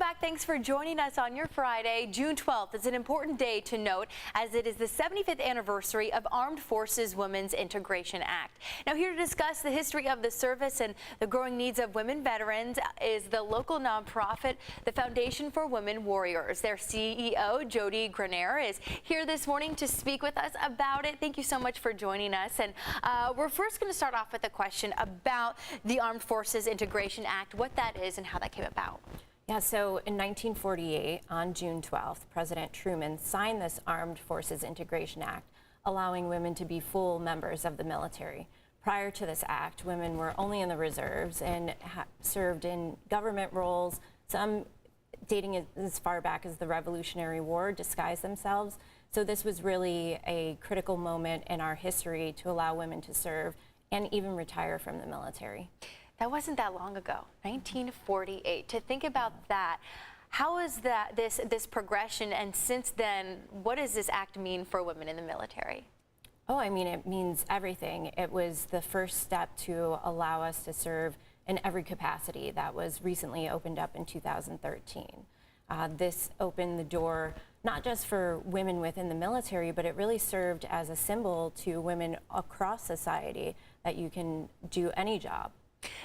back. Thanks for joining us on your Friday. June 12th is an important day to note as it is the 75th anniversary of Armed Forces Women's Integration Act. Now, here to discuss the history of the service and the growing needs of women veterans is the local nonprofit, the Foundation for Women Warriors. Their CEO, Jody Grenier, is here this morning to speak with us about it. Thank you so much for joining us. And we're first going to start off with a question about the Armed Forces Integration Act, what that is and how that came about. Yeah, so in 1948, on June 12th, President Truman signed this Armed Forces Integration Act, allowing women to be full members of the military. Prior to this act, women were only in the reserves and served in government roles, some dating as far back as the Revolutionary War, disguised themselves. So this was really a critical moment in our history to allow women to serve and even retire from the military. That wasn't that long ago, 1948. To think about that, how is that this progression, and since then, what does this act mean for women in the military? Oh, I mean, it means everything. It was the first step to allow us to serve in every capacity that was recently opened up in 2013. This opened the door not just for women within the military, but it really served as a symbol to women across society that you can do any job.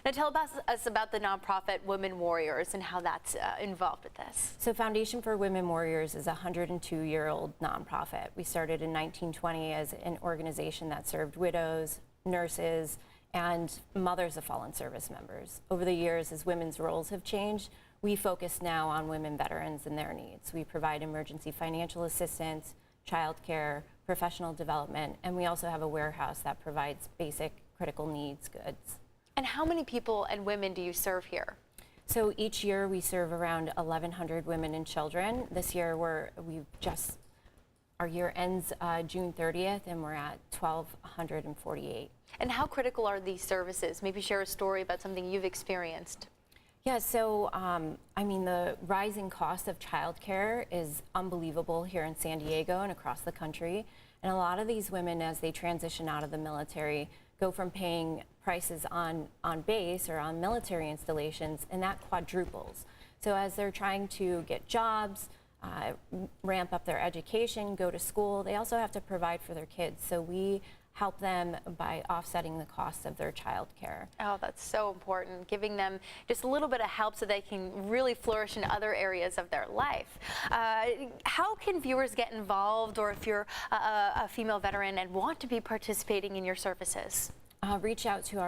Now tell us about the nonprofit Women Warriors and how that's involved with this. So Foundation for Women Warriors is a 102-year-old nonprofit. We started in 1920 as an organization that served widows, nurses, and mothers of fallen service members. Over the years, as women's roles have changed, we focus now on women veterans and their needs. We provide emergency financial assistance, childcare, professional development, and we also have a warehouse that provides basic critical needs goods. And how many people and women do you serve here? So each year we serve around 1,100 women and children. This year our year ends June 30th and we're at 1,248. And how critical are these services? Maybe share a story about something you've experienced. Yeah, so I mean, the rising cost of childcare is unbelievable here in San Diego and across the country. And a lot of these women, as they transition out of the military, go from paying prices on base or on military installations, and that quadruples. So as they're trying to get jobs, ramp up their education, go to school, they also have to provide for their kids. So we help them by offsetting the cost of their child care. Oh, that's so important, giving them just a little bit of help so they can really flourish in other areas of their life. How can viewers get involved, or if you're a female veteran and want to be participating in your services? Reach out to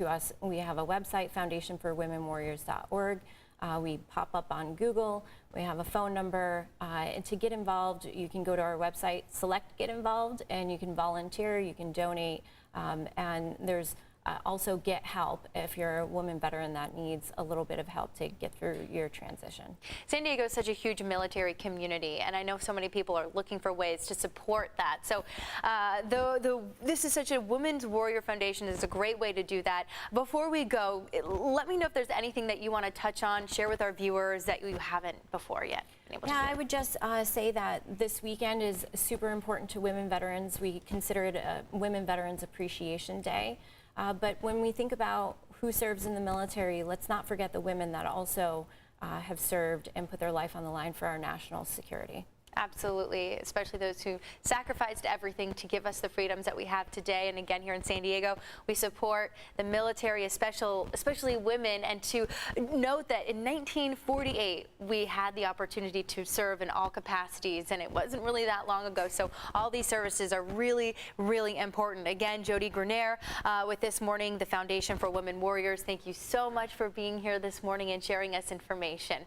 us. We have a website, foundationforwomenwarriors.org. We pop up on Google. We have a phone number. And to get involved, you can go to our website, select Get Involved, and you can volunteer, you can donate, and there's also Get Help if you're a woman veteran that needs a little bit of help to get through your transition. San Diego is such a huge military community, and I know so many people are looking for ways to support that. So this is such a Women's Warrior Foundation is a great way to do that. Before we go, let me know if there's anything that you want to touch on, share with our viewers that you haven't before yet. Yeah, I would just say that this weekend is super important to women veterans. We consider it a Women Veterans Appreciation Day. But when we think about who serves in the military, let's not forget the women that also have served and put their life on the line for our national security. Absolutely, especially those who sacrificed everything to give us the freedoms that we have today. And again, here in San Diego, we support the military, especially women. And to note that in 1948, we had the opportunity to serve in all capacities, and it wasn't really that long ago. So all these services are really, really important. Again, Jody Grenier with this morning, the Foundation for Women Warriors. Thank you so much for being here this morning and sharing us information.